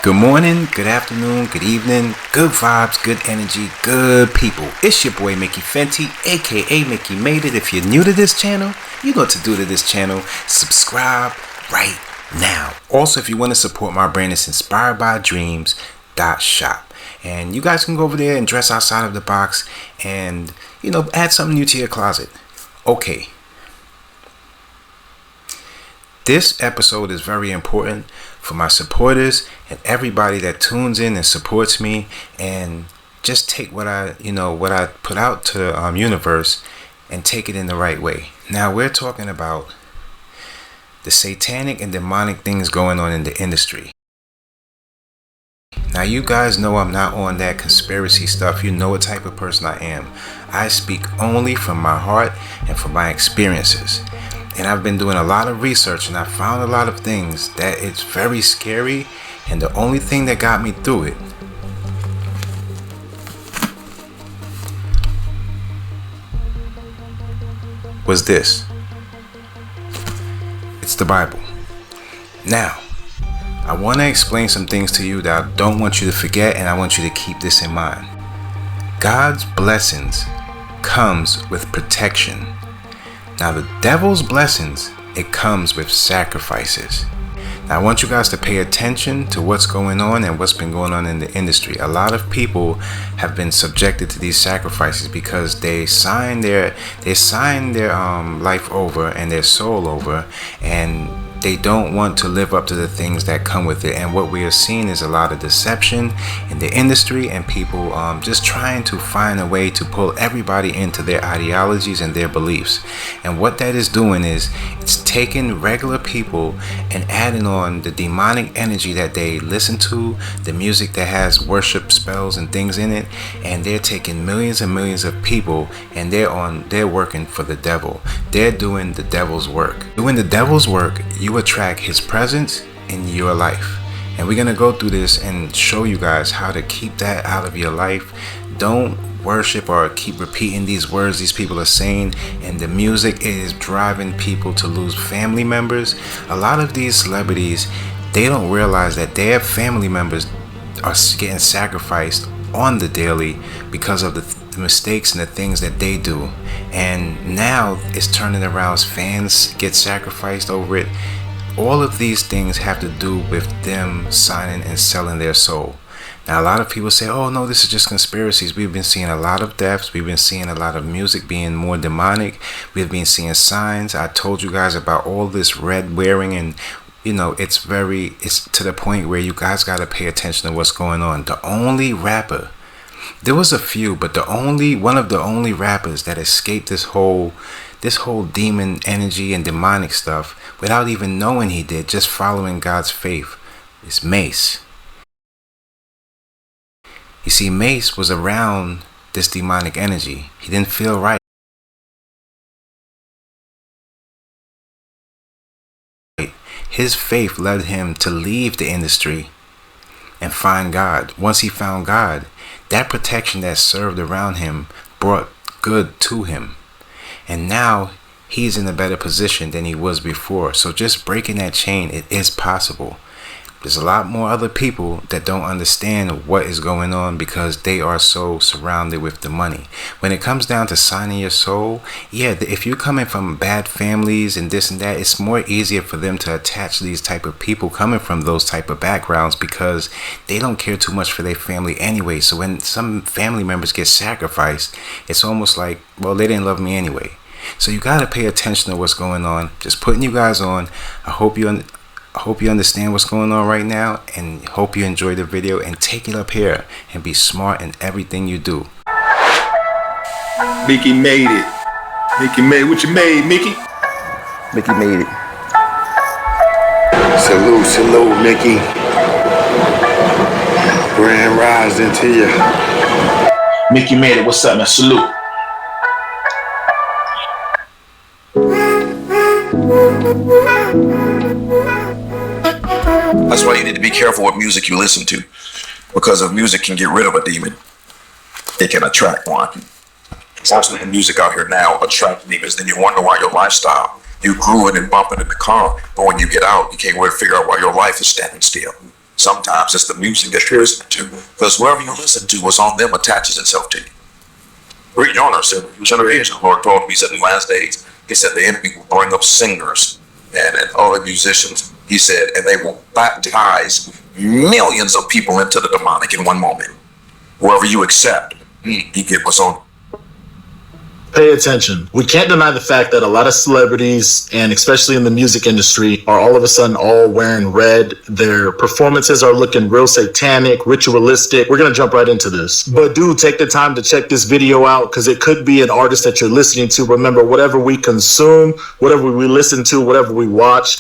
Good morning, good afternoon, good evening, good vibes, good energy, good people. It's your boy Mickey Fenty, aka Mickey Made It. If you're new to this channel, you know what to do to this channel. Subscribe right now. Also, if you want to support my brand, it's inspiredbydreams.shop. And you guys can go over there and dress outside of the box and, add something new to your closet. Okay. This episode is very important for my supporters and everybody that tunes in and supports me, and just take what I put out to the universe and take it in the right way. Now we're talking about the satanic and demonic things going on in the industry. Now you guys know I'm not on that conspiracy stuff. You know what type of person I am. I speak only from my heart and from my experiences. And I've been doing a lot of research, and I found a lot of things that it's very scary, and the only thing that got me through it was this. It's the Bible. Now, I want to explain some things to you that I don't want you to forget, and I want you to keep this in mind. God's blessings comes with protection. Now the devil's blessings, it comes with sacrifices. Now I want you guys to pay attention to what's going on and what's been going on in the industry. A lot of people have been subjected to these sacrifices because they sign their life over and their soul over, and they don't want to live up to the things that come with it. And what we are seeing is a lot of deception in the industry, and people just trying to find a way to pull everybody into their ideologies and their beliefs. And what that is doing is it's taking regular people and adding on the demonic energy that they listen to, the music that has worship spells and things in it, and they're taking millions and millions of people, and they're working for the devil. They're doing the devil's work. Doing the devil's work, you attract his presence in your life. And we're going to go through this and show you guys how to keep that out of your life. Don't worship or keep repeating these words these people are saying, and the music is driving people to lose family members. A lot of these celebrities, they don't realize that their family members are getting sacrificed on the daily because of the mistakes and the things that they do. And now it's turning around. Fans get sacrificed over it. All of these things have to do with them signing and selling their soul. Now a lot of people say, oh no, this is just conspiracies. We've been seeing a lot of deaths. We've been seeing a lot of music being more demonic. We've been seeing signs. I told you guys about all this red wearing, and it's to the point where you guys got to pay attention to what's going on. The only rapper, there was a few, but one of the only rappers that escaped this whole demon energy and demonic stuff without even knowing he did, just following God's faith, is Mace. You see, Mace was around this demonic energy. He didn't feel right. His faith led him to leave the industry and find God. Once he found God, that protection that served around him brought good to him. And now he's in a better position than he was before. So just breaking that chain, it is possible. There's a lot more other people that don't understand what is going on because they are so surrounded with the money. When it comes down to signing your soul, if you're coming from bad families and this and that, it's more easier for them to attach these type of people coming from those type of backgrounds because they don't care too much for their family anyway. So when some family members get sacrificed, it's almost like, well, they didn't love me anyway. So you got to pay attention to what's going on. Just putting you guys on. I hope you understand what's going on right now, and hope you enjoy the video and take it up here and be smart in everything you do. Mickey made it. Mickey made what you made, Mickey. Mickey made it. Salute, Mickey. Grand rising to you. Mickey made it. What's up, man? Salute. That's why you need to be careful what music you listen to, because if music can get rid of a demon, it can attract one. Most of the music out here now attract demons. Then you wonder why your lifestyle, you grooving and bumping in the car, but when you get out, you can't wait to figure out why your life is standing still. Sometimes it's the music that you're listening to, because whoever you listen to, what's on them attaches itself to you. Rick Joyner said, he was under age, the Lord told him, he said, in the last days, he said, the enemy will bring up singers and other musicians, he said, and they will baptize millions of people into the demonic in one moment. Whoever you accept, you get what's on. Pay attention. We can't deny the fact that a lot of celebrities, and especially in the music industry, are all of a sudden all wearing red. Their performances are looking real satanic, ritualistic. We're going to jump right into this. But do take the time to check this video out, because it could be an artist that you're listening to. Remember, whatever we consume, whatever we listen to, whatever we watch,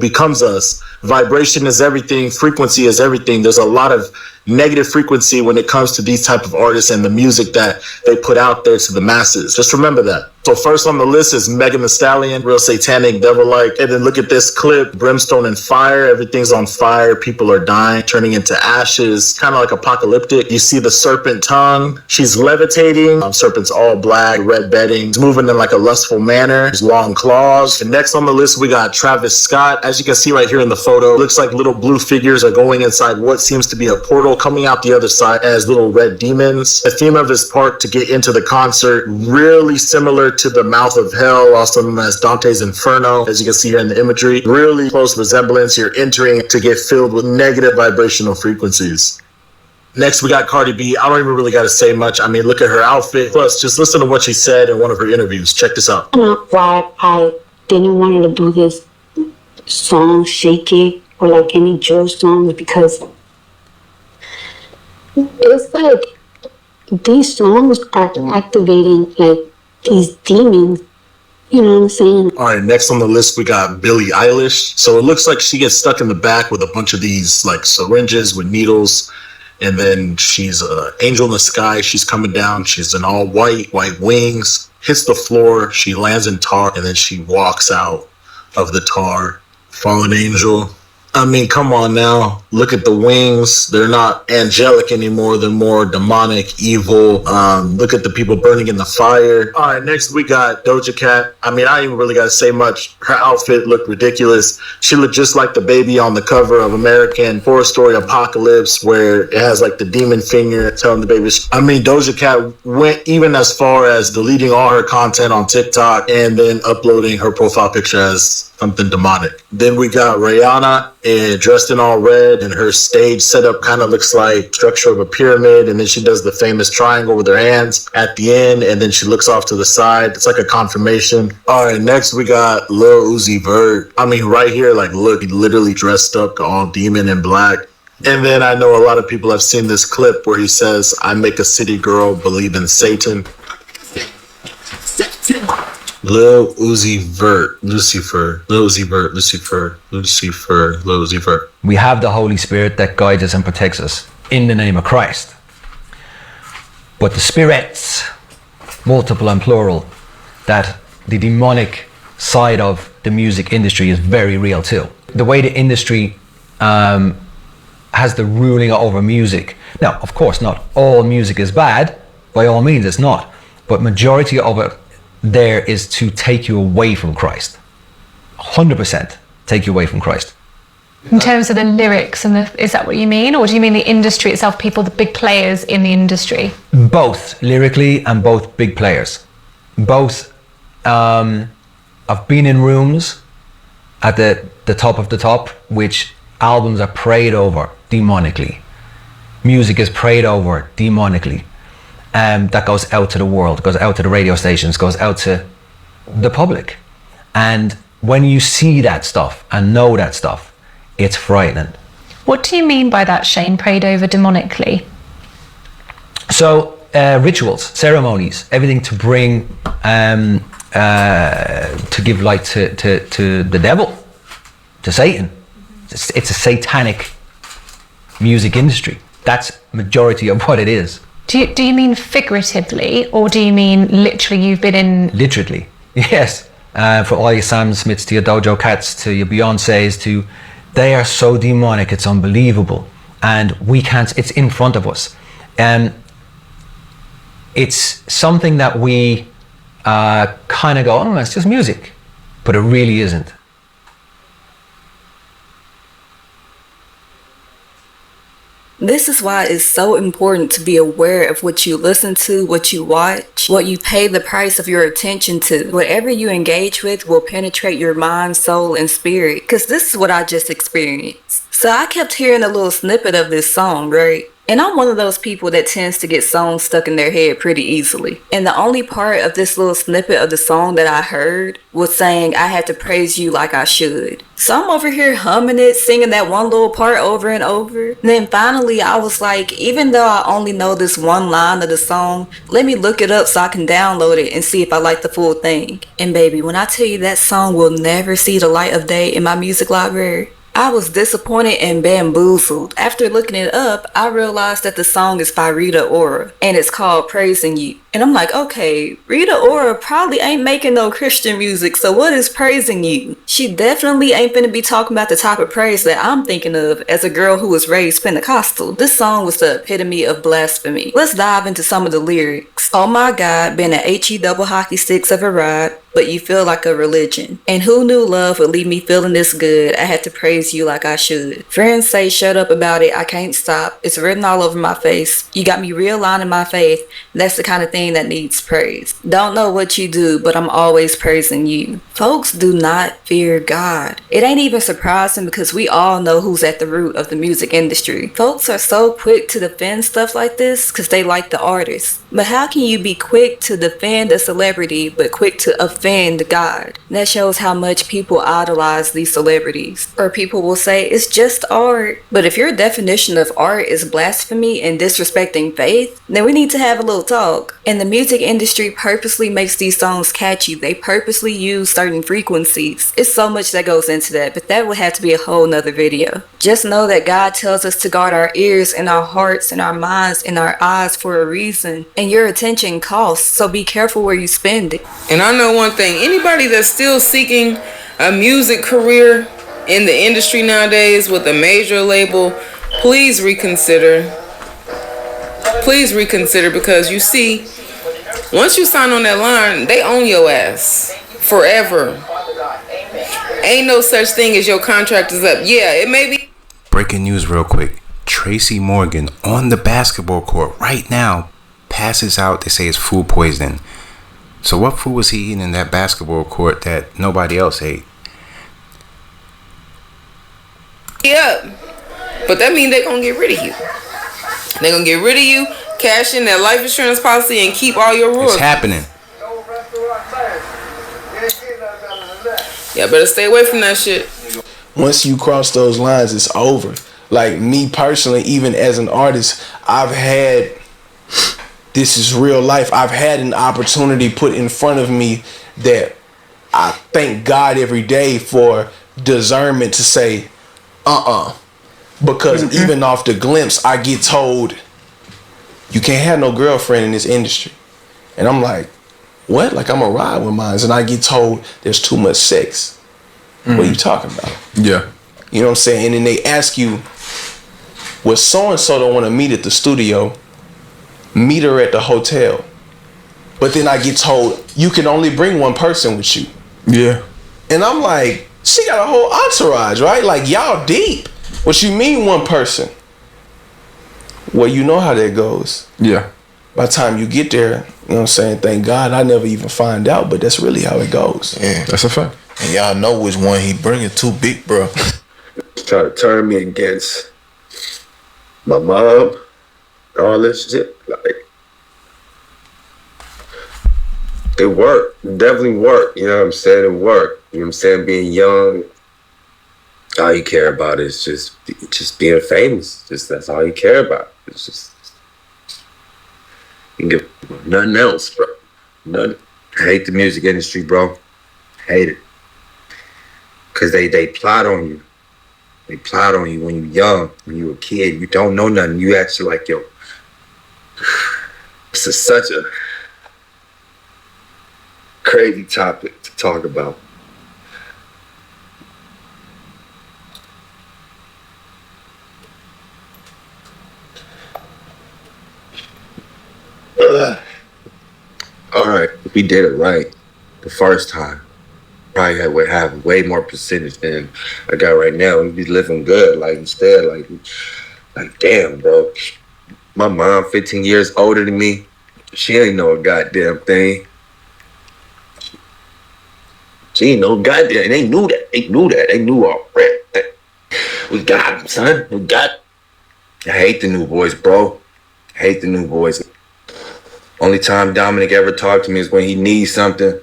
becomes us. Vibration is everything. Frequency is everything. There's a lot of negative frequency when it comes to these type of artists and the music that they put out there to the masses. Just remember that. So first on the list is Megan Thee Stallion, real satanic, devil-like. And then look at this clip, brimstone and fire. Everything's on fire. People are dying, turning into ashes, kind of like apocalyptic. You see the serpent tongue. She's levitating. Serpent's all black, red bedding. It's moving in like a lustful manner. There's long claws. And next on the list, we got Travis Scott. As you can see right here in the photo, looks like little blue figures are going inside what seems to be a portal, coming out the other side as little red demons. The theme of his part to get into the concert, really similar to the mouth of hell, also known as Dante's Inferno, as you can see here in the imagery. Really close resemblance. You're entering to get filled with negative vibrational frequencies. Next, we got Cardi B. I don't even really got to say much. I mean, look at her outfit. Plus, just listen to what she said in one of her interviews. Check this out. Why I didn't want to do this song, Shake It, or like any drill songs, because it's like these songs are activating like these demons. You know what I'm saying? All right, next on the list, we got Billie Eilish. So it looks like she gets stuck in the back with a bunch of these like syringes with needles. And then she's an angel in the sky. She's coming down. She's in all white wings, hits the floor. She lands in tar, and then she walks out of the tar. Fallen angel. I mean, come on now. Look at the wings. They're not angelic anymore. They're more demonic, evil. Look at the people burning in the fire. All right, next we got Doja Cat. I mean, I ain't even really got to say much. Her outfit looked ridiculous. She looked just like the baby on the cover of American Horror Story Apocalypse, where it has like the demon finger telling the baby. I mean, Doja Cat went even as far as deleting all her content on TikTok and then uploading her profile picture as something demonic. Then we got Rihanna, and dressed in all red, and her stage setup kind of looks like structure of a pyramid, and then she does the famous triangle with her hands at the end, and then she looks off to the side. It's like a confirmation. All right, next we got Lil Uzi Vert. I mean, right here, like, look, he literally dressed up all demon in black. And then I know a lot of people have seen this clip where he says, "I make a city girl believe in Satan." Lil Uzi Vert, Lucifer, Lil Uzi Vert, Lucifer, Lucifer, Lil Uzi Vert. We have the Holy Spirit that guides us and protects us in the name of Christ. But the spirits, multiple and plural, that the demonic side of the music industry is very real too. The way the industry has the ruling over music. Now, of course, not all music is bad. By all means, it's not. But majority of it there is to take you away from Christ. 100% take you away from Christ. In terms of the lyrics, is that what you mean? Or do you mean the industry itself, people, the big players in the industry? Both, lyrically, and both big players. Both. I've been in rooms at the top of the top, which albums are prayed over demonically. Music is prayed over demonically. That goes out to the world, goes out to the radio stations, goes out to the public. And when you see that stuff and know that stuff, it's frightening. What do you mean by that, Shane, prayed over demonically? So rituals, ceremonies, everything to bring, to give light to the devil, to Satan. It's a satanic music industry. That's majority of what it is. Do you mean figuratively, or do you mean literally you've been in... Literally, yes. For all your Sam Smiths, to your Dojo Cats, to your Beyoncés, they are so demonic, it's unbelievable. And we can't, it's in front of us. It's something that we kind of go, oh, it's just music. But it really isn't. This is why it's so important to be aware of what you listen to, what you watch, what you pay the price of your attention to. Whatever you engage with will penetrate your mind, soul, and spirit. Because this is what I just experienced. So I kept hearing a little snippet of this song, right? And I'm one of those people that tends to get songs stuck in their head pretty easily. And the only part of this little snippet of the song that I heard was saying I had to praise you like I should. So I'm over here humming it, singing that one little part over and over. And then finally I was like, even though I only know this one line of the song, let me look it up so I can download it and see if I like the full thing. And baby, when I tell you that song will never see the light of day in my music library, I was disappointed and bamboozled. After looking it up, I realized that the song is by Rita Ora, and it's called Praising You. And I'm like, okay, Rita Ora probably ain't making no Christian music, so what is Praising You? She definitely ain't finna be talking about the type of praise that I'm thinking of as a girl who was raised Pentecostal. This song was the epitome of blasphemy. Let's dive into some of the lyrics. Oh my God, been a HE double hockey sticks of a ride, but you feel like a religion. And who knew love would leave me feeling this good? I had to praise you like I should. Friends say shut up about it, I can't stop. It's written all over my face. You got me realigning my faith. That's the kind of thing that needs praise. Don't know what you do, but I'm always praising you. Folks do not fear God. It ain't even surprising because we all know who's at the root of the music industry. Folks are so quick to defend stuff like this because they like the artist. But how can you be quick to defend a celebrity but quick to offend God? That shows how much people idolize these celebrities. Or people will say it's just art. But if your definition of art is blasphemy and disrespecting faith, then we need to have a little talk. And the music industry purposely makes these songs catchy. They purposely use certain frequencies. It's so much that goes into that, but that would have to be a whole nother video. Just know that God tells us to guard our ears and our hearts and our minds and our eyes for a reason. And your attention costs, so be careful where you spend it. And I know one thing, anybody that's still seeking a music career in the industry nowadays with a major label, please reconsider. Please reconsider, because you see, once you sign on that line, they own your ass forever. Ain't no such thing as your contract is up. Yeah, it may be. Breaking news real quick. Tracy Morgan on the basketball court right now passes out. They say it's food poisoning. So what food was he eating in that basketball court that nobody else ate? Yeah, but that means they're going to get rid of you. They're going to get rid of you, cash in that life insurance policy, and keep all your rules. It's happening. Yeah, better stay away from that shit. Once you cross those lines, it's over. Like me personally, even as an artist, I've had, this is real life, I've had an opportunity put in front of me that I thank God every day for discernment to say, because even off the glimpse, I get told, you can't have no girlfriend in this industry. And I'm like, what? Like, I'm a ride with mine. And I get told there's too much sex. What are you talking about? Yeah. You know what I'm saying? And then they ask you, well, so-and-so don't want to meet at the studio, meet her at the hotel. But then I get told, you can only bring one person with you. Yeah. And I'm like, she got a whole entourage, right? Like, y'all deep. What you mean one person? Well, you know how that goes. Yeah. By the time you get there, you know what I'm saying? Thank God I never even find out, but that's really how it goes. Yeah. That's a fact. And y'all know which one he bringing too big, bro. Try to turn me against my mom, all this shit. Like, it worked. Definitely worked. You know what I'm saying? It worked. You know what I'm saying? Being young, all you care about is just being famous. Just that's all you care about. It's just, you can give nothing else, bro. Nothing. I hate the music industry, bro. Hate it. Cause they plot on you. They plot on you when you're young, when you're a kid. You don't know nothing. You actually like, yo, this is such a crazy topic to talk about. All right, if we did it right the first time, probably would have way more percentage than I got right now. We'd be living good. Like, instead, like, Like, damn, bro. My mom, 15 years older than me, she ain't know a goddamn thing. She ain't know goddamn. They knew that. They knew all that. We got them, son. We got. I hate the new boys, bro. I hate the new boys. Only time Dominic ever talked to me is when he needs something.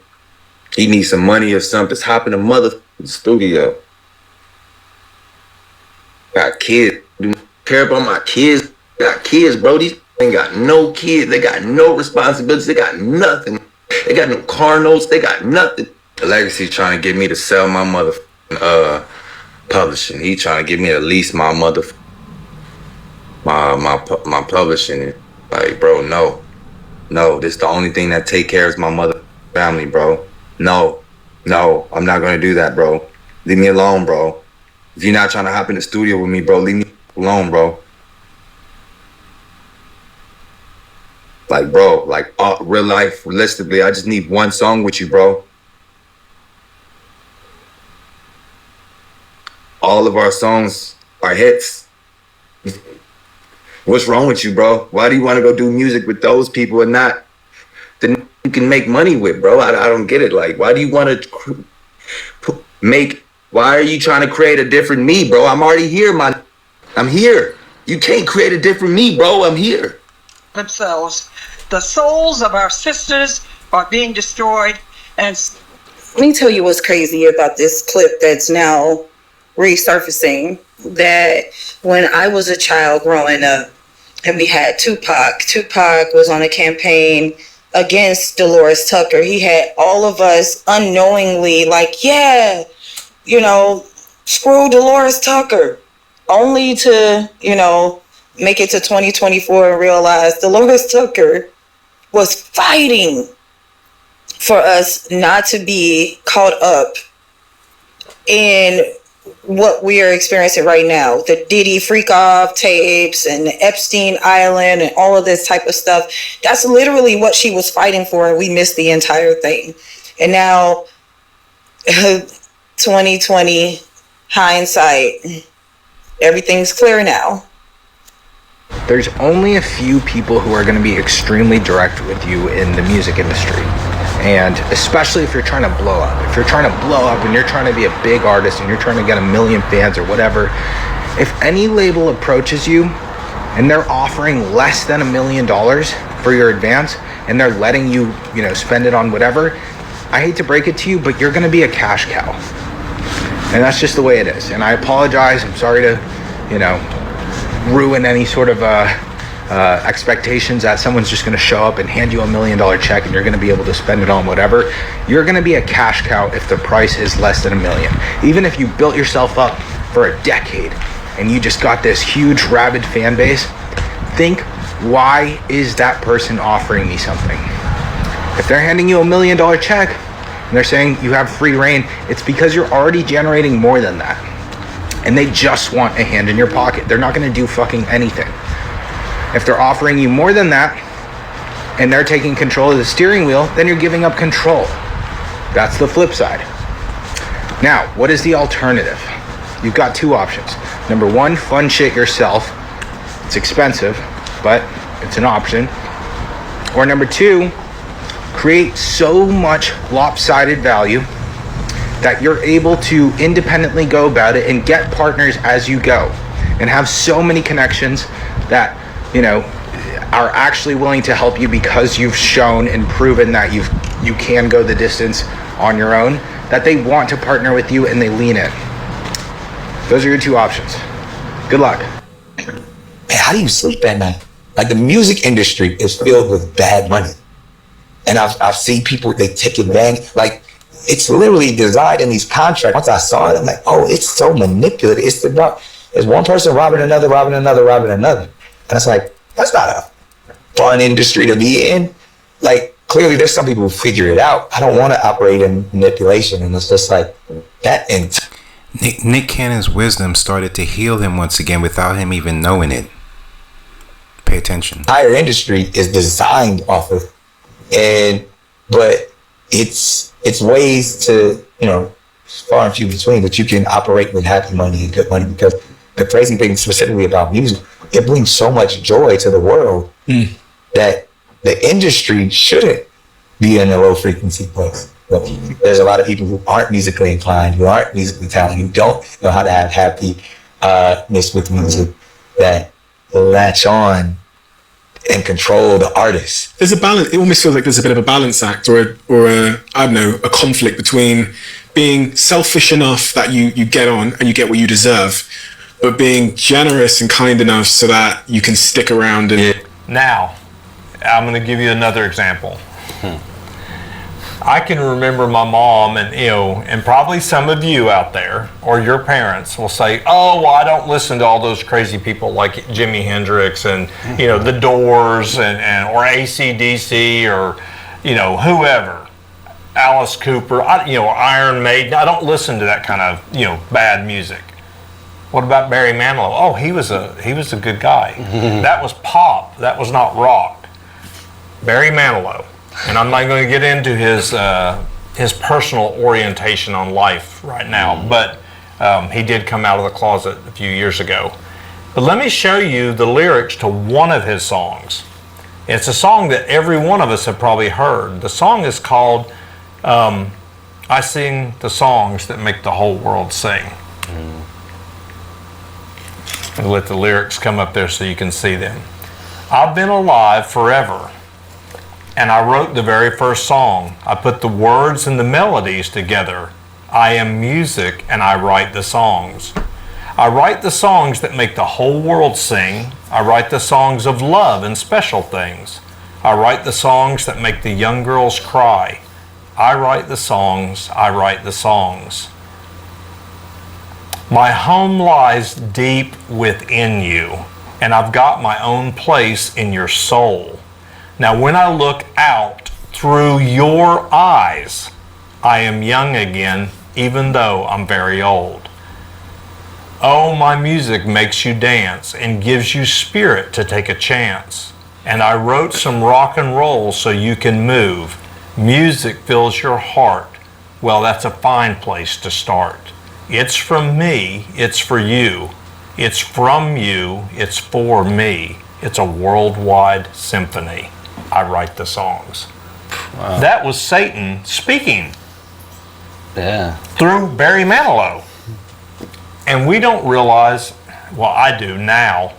He needs some money or something. Just hop in the motherfucking studio. Got kids. Do not care about my kids. Got kids, bro. These ain't got no kids. They got no responsibilities. They got nothing. They got no car notes. They got nothing. The Legacy trying to get me to sell my motherfucking publishing. He trying to get me to lease my my publishing. Like, bro, no. This the only thing that take care of my mother family, bro. No, I'm not gonna do that, bro. Leave me alone, bro. If you're not trying to hop in the studio with me, bro, leave me alone, bro. Like, bro, like real life, realistically, I just need one song with you, bro. All of our songs are hits. What's wrong with you, bro? Why do you want to go do music with those people and not the you can make money with, bro? I don't get it. Like, why do you want to why are you trying to create a different me, bro? I'm already here, man. I'm here. You can't create a different me, bro. I'm here. Themselves. The souls of our sisters are being destroyed. And let me tell you what's crazy about this clip that's now resurfacing. That when I was a child growing up and we had Tupac was on a campaign against Dolores Tucker. He had all of us unknowingly like, yeah, screw Dolores Tucker, only to, make it to 2024 and realize Dolores Tucker was fighting for us not to be caught up in what we are experiencing right now. The Diddy freak off tapes and the Epstein Island and all of this type of stuff. That's literally what she was fighting for, and we missed the entire thing. And now 2020 hindsight, everything's clear now. There's only a few people who are going to be extremely direct with you in the music industry. And especially if you're trying to blow up. If you're trying to blow up and you're trying to be a big artist and you're trying to get 1 million fans or whatever, if any label approaches you and they're offering less than $1 million for your advance and they're letting you, spend it on whatever, I hate to break it to you, but you're going to be a cash cow. And that's just the way it is. And I apologize. I'm sorry to, ruin any sort of expectations that someone's just going to show up and hand you $1 million check and you're going to be able to spend it on whatever. You're going to be a cash cow if the price is less than $1 million. Even if you built yourself up for a decade and you just got this huge rabid fan base, think, why is that person offering me something? If they're handing you $1 million check and they're saying you have free reign, it's because you're already generating more than that. And they just want a hand in your pocket. They're not going to do fucking anything. If they're offering you more than that and they're taking control of the steering wheel, then you're giving up control. That's the flip side. Now, what is the alternative? You've got two options. Number one, fund shit yourself. It's expensive, but it's an option. Or number two, create so much lopsided value that you're able to independently go about it and get partners as you go and have so many connections that are actually willing to help you because you've shown and proven that you can go the distance on your own, that they want to partner with you and they lean in. Those are your two options. Good luck. Man, how do you sleep at night? Like, the music industry is filled with bad money. And I've seen people, they take advantage, like, it's literally designed in these contracts. Once I saw it, I'm like, oh, it's so manipulative. It's one person robbing another. And it's like, that's not a fun industry to be in. Like, clearly there's some people who figure it out. I don't want to operate in manipulation. And it's just like that. And Nick Cannon's wisdom started to heal him once again without him even knowing it. Pay attention. The entire industry is designed off of, but it's ways to, far and few between that you can operate with happy money and good money. Because the crazy thing specifically about music, it brings so much joy to the world that the industry shouldn't be in a low frequency place. But there's a lot of people who aren't musically inclined, who aren't musically talented, who don't know how to have happiness with music, that latch on and control the artist. There's a balance. It almost feels like there's a bit of a balance act, or a I don't know, a conflict between being selfish enough that you get on and you get what you deserve, but being generous and kind enough so that you can stick around. And Now, I'm going to give you another example. I can remember my mom and probably some of you out there or your parents will say, oh, well, I don't listen to all those crazy people like Jimi Hendrix and, the Doors or AC/DC or, whoever, Alice Cooper, Iron Maiden. I don't listen to that kind of, bad music. What about Barry Manilow? Oh, he was a good guy. That was pop. That was not rock. Barry Manilow. And I'm not going to get into his personal orientation on life right now, but he did come out of the closet a few years ago. But let me show you the lyrics to one of his songs. It's a song that every one of us have probably heard. The song is called I Sing the Songs That Make the Whole World Sing. I'll let the lyrics come up there so you can see them. I've been alive forever. And I wrote the very first song. I put the words and the melodies together. I am music and I write the songs. I write the songs that make the whole world sing. I write the songs of love and special things. I write the songs that make the young girls cry. I write the songs, I write the songs. My home lies deep within you, and I've got my own place in your soul. Now, when I look out through your eyes, I am young again, even though I'm very old. Oh, my music makes you dance and gives you spirit to take a chance. And I wrote some rock and roll so you can move. Music fills your heart. Well, that's a fine place to start. It's from me, it's for you. It's from you, it's for me. It's a worldwide symphony. I write the songs. Wow. That was Satan speaking. Yeah. Through Barry Manilow. And we don't realize, well, I do now.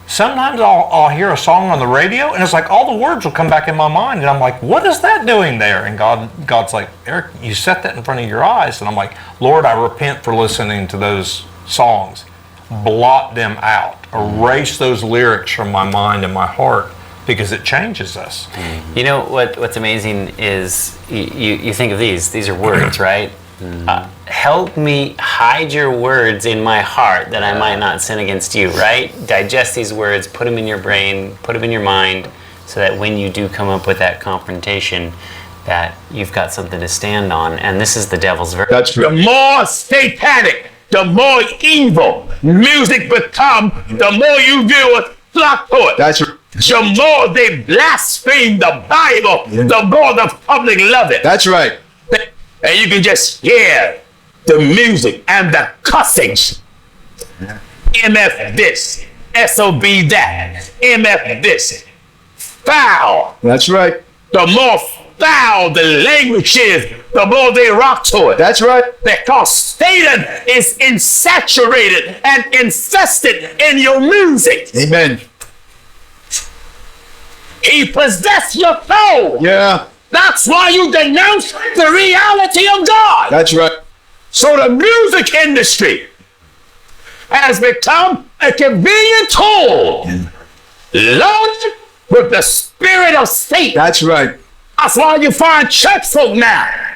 Sometimes I'll hear a song on the radio and it's like all the words will come back in my mind and I'm like, what is that doing there? And God's like, Eric, you set that in front of your eyes. And I'm like, Lord, I repent for listening to those songs. Blot them out. Erase those lyrics from my mind and my heart. Because it changes us. You know what's amazing is you think of these are words, right? Help me hide your words in my heart that I might not sin against you, right? Digest these words, put them in your brain, put them in your mind, so that when you do come up with that confrontation, that you've got something to stand on. And this is the devil's verse. That's true. The more satanic, the more evil music become, the more you viewers flock to it. That's right. The more they blaspheme the Bible, the more the public love it. That's right. And you can just hear the music and the cussings. MF this, SOB that, MF this. Foul. That's right. The more foul the language is, the more they rock to it. That's right. Because Satan is insaturated and infested in your music. Amen. He possessed your soul. Yeah. That's why you denounce the reality of God. That's right. So the music industry has become a convenient tool loaded with the spirit of Satan. That's right. That's why you find church folk now.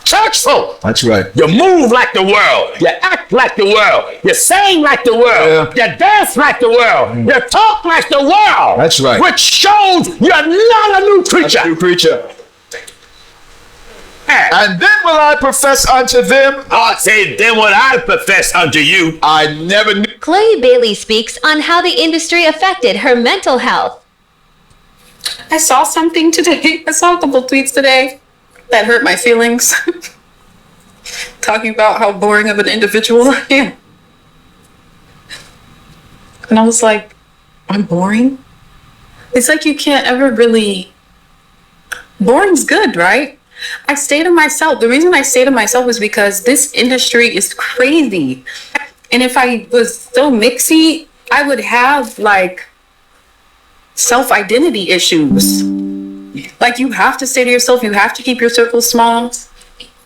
Church folk. That's right. You move like the world. You act like the world. You sing like the world. You dance like the world. You talk like the world. That's right. Which shows you're not a new creature. That's a new creature. And then will I profess unto them. I say, then will I profess unto you. I never knew. Chloe Bailey speaks on how the industry affected her mental health. I saw something today. I saw a couple tweets today that hurt my feelings. Talking about how boring of an individual I am. And I was like, I'm boring? It's like you can't ever really... Boring's good, right? I stay to myself. The reason I stay to myself is because this industry is crazy. And if I was so mixy, I would have like self-identity issues. Like you have to stay to yourself. You have to keep your circle small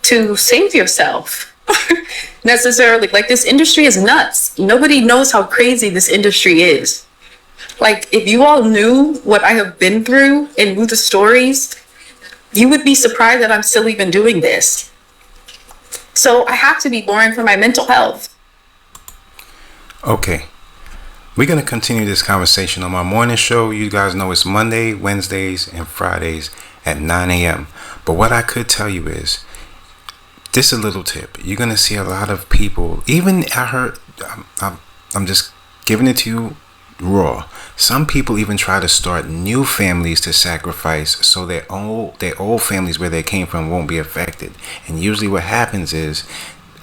to save yourself. Necessarily. Like this industry is nuts. Nobody knows how crazy this industry is. Like if you all knew what I have been through and knew the stories, you would be surprised that I'm still even doing this. So I have to be boring for my mental health. Okay. We're going to continue this conversation on my morning show. You guys know it's Monday, Wednesdays, and Fridays at 9 a.m. But what I could tell you is, this is a little tip. You're going to see a lot of people, even I heard, I'm just giving it to you raw. Some people even try to start new families to sacrifice so their old families where they came from won't be affected. And usually what happens is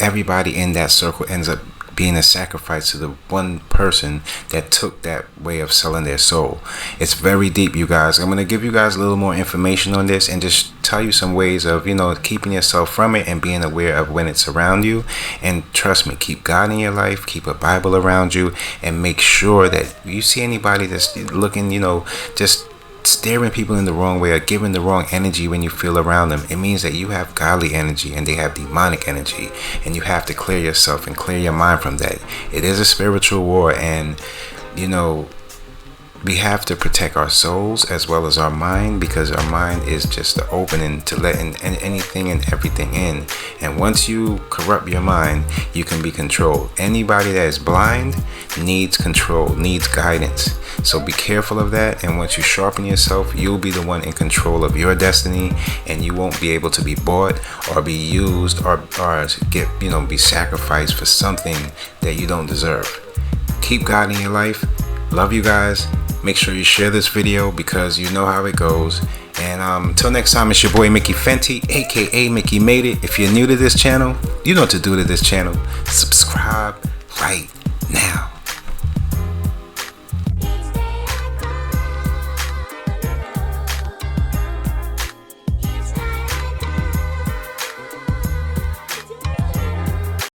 everybody in that circle ends up being a sacrifice to the one person that took that way of selling their soul. It's very deep, you guys. I'm going to give you guys a little more information on this and just tell you some ways of, keeping yourself from it and being aware of when it's around you. And trust me, keep God in your life, keep a Bible around you, and make sure that you see anybody that's looking, just staring people in the wrong way or giving the wrong energy when you feel around them. It means that you have godly energy and they have demonic energy, and you have to clear yourself and clear your mind from that. It is a spiritual war, and we have to protect our souls as well as our mind, because our mind is just the opening to letting anything and everything in. And once you corrupt your mind, you can be controlled. Anybody that is blind needs control, needs guidance. So be careful of that. And once you sharpen yourself, you'll be the one in control of your destiny, and you won't be able to be bought or be used or get, be sacrificed for something that you don't deserve. Keep God in your life. Love you guys. Make sure you share this video because you know how it goes. And until next time, it's your boy Mickey Fenty, aka Mickey Made It. If you're new to this channel, you know what to do to this channel. Subscribe right now.